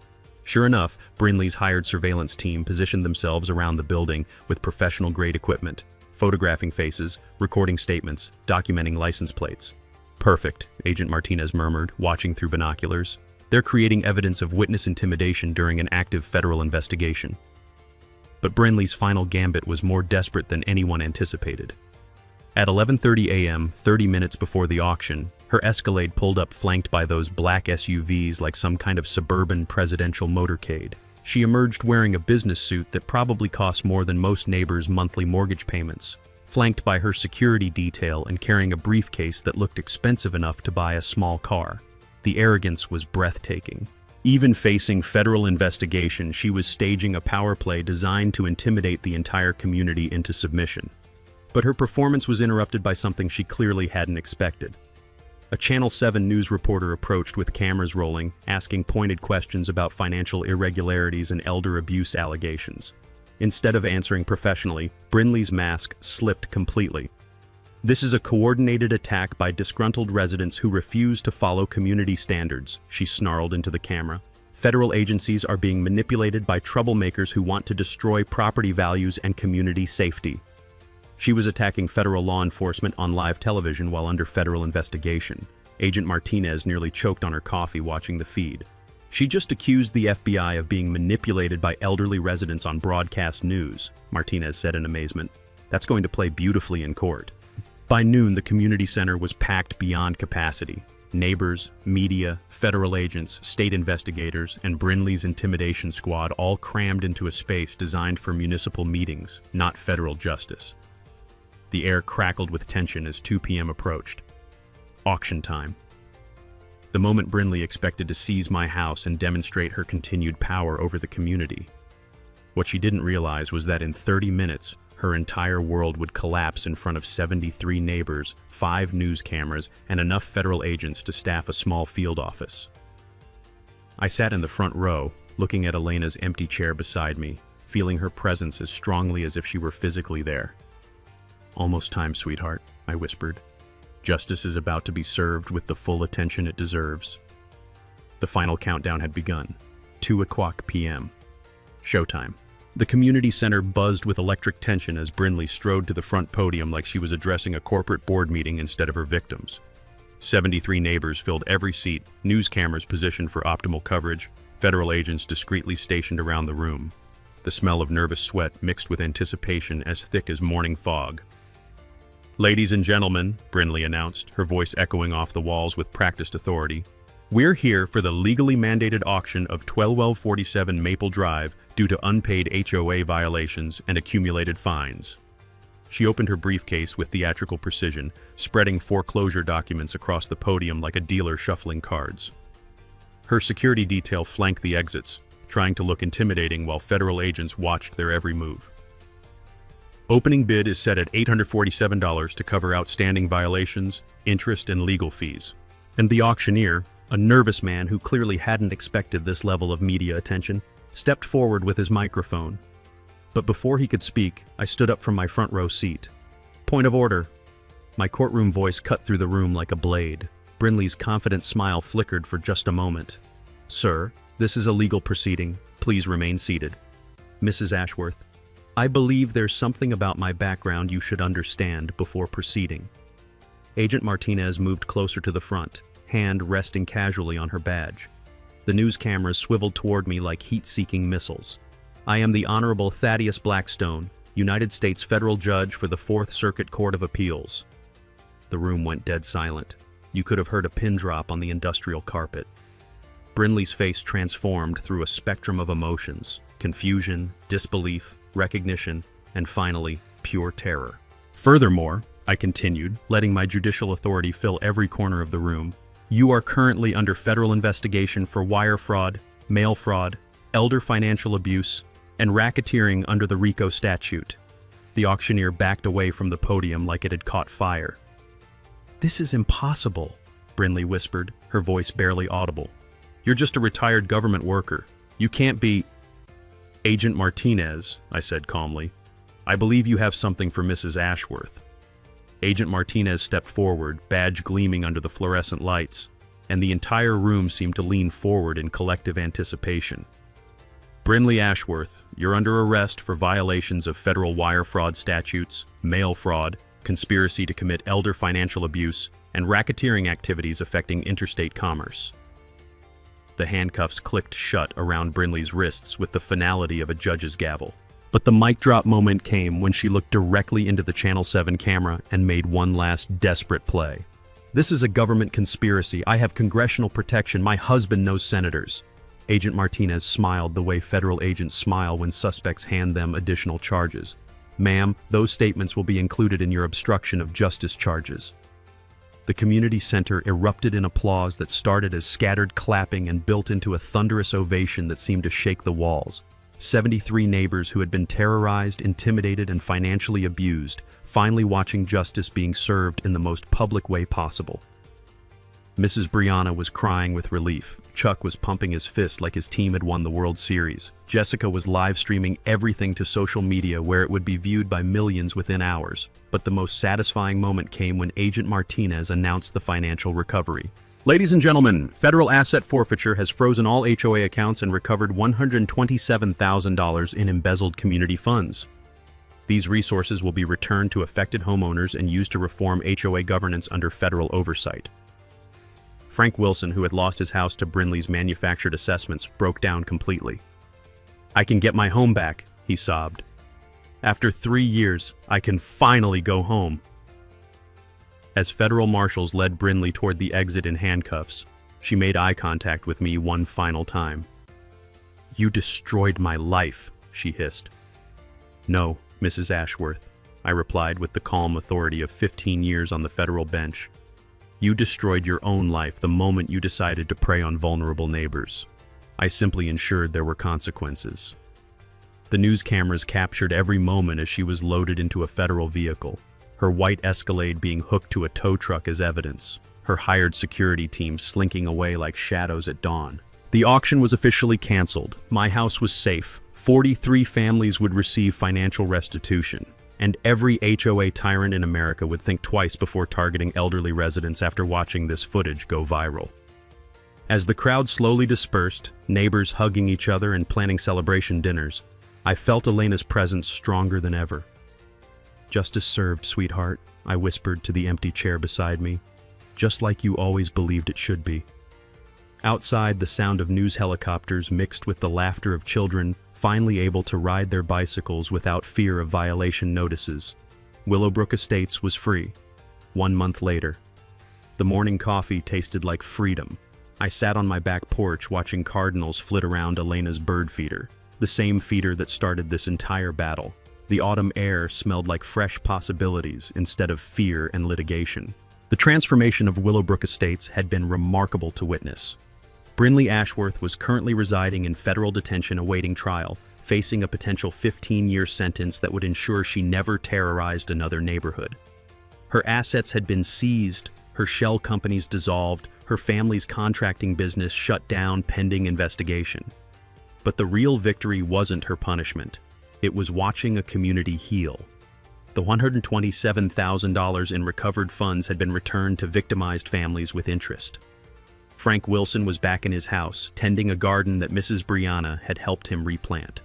A: Sure enough, Brinley's hired surveillance team positioned themselves around the building with professional-grade equipment, photographing faces, recording statements, documenting license plates. Perfect, Agent Martinez murmured, watching through binoculars. They're creating evidence of witness intimidation during an active federal investigation. But Brinley's final gambit was more desperate than anyone anticipated. At 11:30 a.m., 30 minutes before the auction, her Escalade pulled up flanked by those black SUVs like some kind of suburban presidential motorcade. She emerged wearing a business suit that probably cost more than most neighbors' monthly mortgage payments, flanked by her security detail and carrying a briefcase that looked expensive enough to buy a small car. The arrogance was breathtaking. Even facing federal investigation, she was staging a power play designed to intimidate the entire community into submission. But her performance was interrupted by something she clearly hadn't expected. A Channel 7 news reporter approached with cameras rolling, asking pointed questions about financial irregularities and elder abuse allegations. Instead of answering professionally, Brinley's mask slipped completely. "This is a coordinated attack by disgruntled residents who refuse to follow community standards," she snarled into the camera. "Federal agencies are being manipulated by troublemakers who want to destroy property values and community safety." She was attacking federal law enforcement on live television while under federal investigation. Agent Martinez nearly choked on her coffee watching the feed. She just accused the FBI of being manipulated by elderly residents on broadcast news, Martinez said in amazement. That's going to play beautifully in court. By noon, the community center was packed beyond capacity. Neighbors, media, federal agents, state investigators, and Brinley's intimidation squad all crammed into a space designed for municipal meetings, not federal justice. The air crackled with tension as 2 p.m. approached. Auction time. The moment Brinley expected to seize my house and demonstrate her continued power over the community. What she didn't realize was that in 30 minutes, her entire world would collapse in front of 73 neighbors, 5 news cameras, and enough federal agents to staff a small field office. I sat in the front row, looking at Elena's empty chair beside me, feeling her presence as strongly as if she were physically there. "Almost time, sweetheart," I whispered. "Justice is about to be served with the full attention it deserves." The final countdown had begun. 2:00 p.m. Showtime. The community center buzzed with electric tension as Brinley strode to the front podium like she was addressing a corporate board meeting instead of her victims. 73 neighbors filled every seat, news cameras positioned for optimal coverage, federal agents discreetly stationed around the room. The smell of nervous sweat mixed with anticipation as thick as morning fog. "Ladies and gentlemen," Brinley announced, her voice echoing off the walls with practiced authority, "we're here for the legally mandated auction of 1247 Maple Drive due to unpaid HOA violations and accumulated fines." She opened her briefcase with theatrical precision, spreading foreclosure documents across the podium like a dealer shuffling cards. Her security detail flanked the exits, trying to look intimidating while federal agents watched their every move. Opening bid is set at $847 to cover outstanding violations, interest, and legal fees. And the auctioneer, a nervous man who clearly hadn't expected this level of media attention, stepped forward with his microphone. But before he could speak, I stood up from my front row seat. "Point of order." My courtroom voice cut through the room like a blade. Brinley's confident smile flickered for just a moment. "Sir, this is a legal proceeding. Please remain seated." "Mrs. Ashworth, I believe there's something about my background you should understand before proceeding." Agent Martinez moved closer to the front, hand resting casually on her badge. The news cameras swiveled toward me like heat-seeking missiles. "I am the Honorable Thaddeus Blackstone, United States Federal Judge for the Fourth Circuit Court of Appeals." The room went dead silent. You could have heard a pin drop on the industrial carpet. Brinley's face transformed through a spectrum of emotions: confusion, disbelief, recognition, and finally, pure terror. Furthermore, I continued, letting my judicial authority fill every corner of the room, you are currently under federal investigation for wire fraud, mail fraud, elder financial abuse, and racketeering under the RICO statute. The auctioneer backed away from the podium like it had caught fire. This is impossible, Brinley whispered, her voice barely audible. You're just a retired government worker. You can't be... Agent Martinez, I said calmly. I believe you have something for Mrs. Ashworth. Agent Martinez stepped forward, badge gleaming under the fluorescent lights, and the entire room seemed to lean forward in collective anticipation. Brinley Ashworth, you're under arrest for violations of federal wire fraud statutes, mail fraud, conspiracy to commit elder financial abuse, and racketeering activities affecting interstate commerce. The handcuffs clicked shut around Brinley's wrists with the finality of a judge's gavel. But the mic drop moment came when she looked directly into the Channel 7 camera and made one last desperate play. This is a government conspiracy. I have congressional protection. My husband knows senators. Agent Martinez smiled the way federal agents smile when suspects hand them additional charges. Ma'am, those statements will be included in your obstruction of justice charges. The community center erupted in applause that started as scattered clapping and built into a thunderous ovation that seemed to shake the walls. 73 neighbors who had been terrorized, intimidated, and financially abused, finally watching justice being served in the most public way possible. Mrs. Brianna was crying with relief. Chuck was pumping his fist like his team had won the World Series. Jessica was live streaming everything to social media where it would be viewed by millions within hours. But the most satisfying moment came when Agent Martinez announced the financial recovery. Ladies and gentlemen, federal asset forfeiture has frozen all HOA accounts and recovered $127,000 in embezzled community funds. These resources will be returned to affected homeowners and used to reform HOA governance under federal oversight. Frank Wilson, who had lost his house to Brinley's manufactured assessments, broke down completely. I can get my home back, he sobbed. After 3 years, I can finally go home. As federal marshals led Brinley toward the exit in handcuffs, she made eye contact with me one final time. You destroyed my life, she hissed. No, Mrs. Ashworth, I replied with the calm authority of 15 years on the federal bench. You destroyed your own life the moment you decided to prey on vulnerable neighbors. I simply ensured there were consequences. The news cameras captured every moment as she was loaded into a federal vehicle, her white Escalade being hooked to a tow truck as evidence, her hired security team slinking away like shadows at dawn. The auction was officially canceled. My house was safe. 43 families would receive financial restitution, and every HOA tyrant in America would think twice before targeting elderly residents after watching this footage go viral. As the crowd slowly dispersed, neighbors hugging each other and planning celebration dinners, I felt Elena's presence stronger than ever. Justice served, sweetheart, I whispered to the empty chair beside me, just like you always believed it should be. Outside, the sound of news helicopters mixed with the laughter of children, finally able to ride their bicycles without fear of violation notices. Willowbrook Estates was free. 1 month later. The morning coffee tasted like freedom. I sat on my back porch watching cardinals flit around Elena's bird feeder, the same feeder that started this entire battle. The autumn air smelled like fresh possibilities instead of fear and litigation. The transformation of Willowbrook Estates had been remarkable to witness. Brinley Ashworth was currently residing in federal detention awaiting trial, facing a potential 15-year sentence that would ensure she never terrorized another neighborhood. Her assets had been seized, her shell companies dissolved, her family's contracting business shut down pending investigation. But the real victory wasn't her punishment. It was watching a community heal. The $127,000 in recovered funds had been returned to victimized families with interest. Frank Wilson was back in his house, tending a garden that Mrs. Brianna had helped him replant.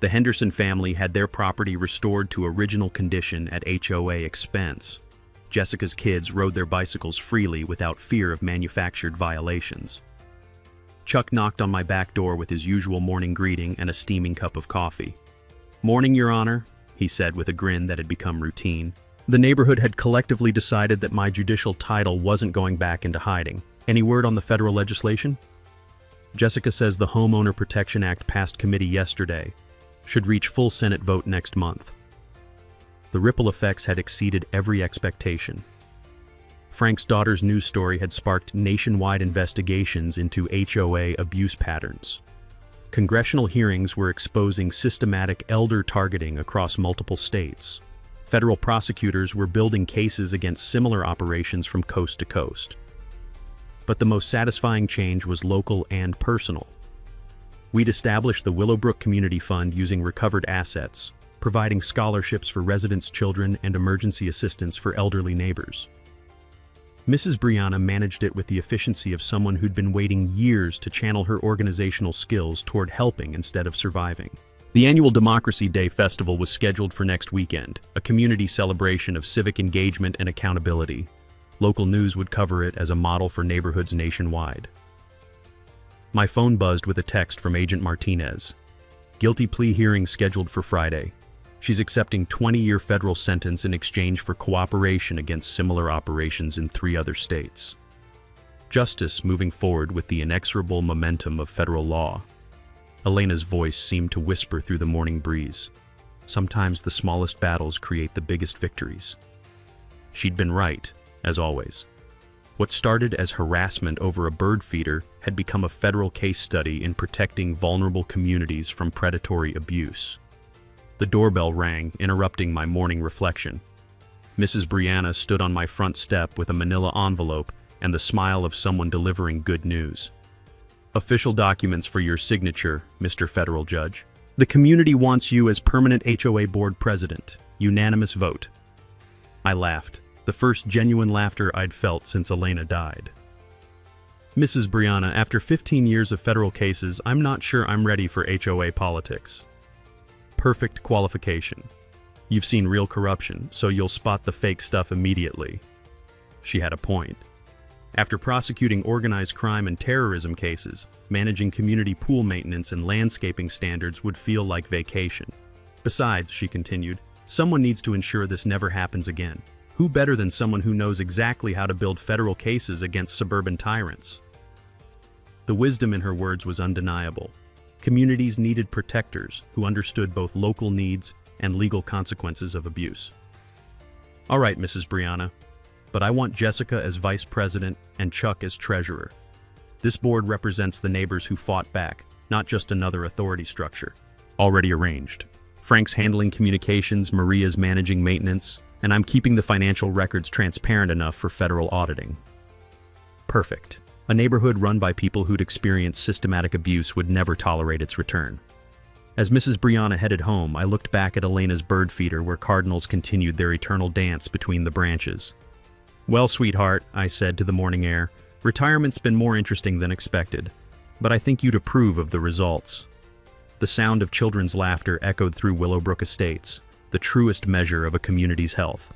A: The Henderson family had their property restored to original condition at HOA expense. Jessica's kids rode their bicycles freely without fear of manufactured violations. Chuck knocked on my back door with his usual morning greeting and a steaming cup of coffee. "Morning, Your Honor," he said with a grin that had become routine. The neighborhood had collectively decided that my judicial title wasn't going back into hiding. Any word on the federal legislation? Jessica says the Homeowner Protection Act passed committee yesterday, should reach full Senate vote next month. The ripple effects had exceeded every expectation. Frank's daughter's news story had sparked nationwide investigations into HOA abuse patterns. Congressional hearings were exposing systematic elder targeting across multiple states. Federal prosecutors were building cases against similar operations from coast to coast. But the most satisfying change was local and personal. We'd established the Willowbrook Community Fund using recovered assets, providing scholarships for residents' children and emergency assistance for elderly neighbors. Mrs. Brianna managed it with the efficiency of someone who'd been waiting years to channel her organizational skills toward helping instead of surviving. The annual Democracy Day Festival was scheduled for next weekend, a community celebration of civic engagement and accountability. Local news would cover it as a model for neighborhoods nationwide. My phone buzzed with a text from Agent Martinez. Guilty plea hearing scheduled for Friday. She's accepting 20-year federal sentence in exchange for cooperation against similar operations in 3 other states. Justice moving forward with the inexorable momentum of federal law. Elena's voice seemed to whisper through the morning breeze. Sometimes the smallest battles create the biggest victories. She'd been right, as always. What started as harassment over a bird feeder had become a federal case study in protecting vulnerable communities from predatory abuse. The doorbell rang, interrupting my morning reflection. Mrs. Brianna stood on my front step with a manila envelope and the smile of someone delivering good news. Official documents for your signature, Mr. Federal Judge. The community wants you as permanent HOA board president. Unanimous vote. I laughed, the first genuine laughter I'd felt since Elena died. Mrs. Brianna, after 15 years of federal cases, I'm not sure I'm ready for HOA politics. Perfect qualification. You've seen real corruption, so you'll spot the fake stuff immediately. She had a point. After prosecuting organized crime and terrorism cases, managing community pool maintenance and landscaping standards would feel like vacation. Besides, she continued, someone needs to ensure this never happens again. Who better than someone who knows exactly how to build federal cases against suburban tyrants? The wisdom in her words was undeniable. Communities needed protectors who understood both local needs and legal consequences of abuse. All right, Mrs. Brianna, but I want Jessica as vice president and Chuck as treasurer. This board represents the neighbors who fought back, not just another authority structure. Already arranged. Frank's handling communications, Maria's managing maintenance, and I'm keeping the financial records transparent enough for federal auditing. Perfect. A neighborhood run by people who'd experienced systematic abuse would never tolerate its return. As Mrs. Brianna headed home, I looked back at Elena's bird feeder where cardinals continued their eternal dance between the branches. Well, sweetheart, I said to the morning air, retirement's been more interesting than expected, but I think you'd approve of the results. The sound of children's laughter echoed through Willowbrook Estates, the truest measure of a community's health.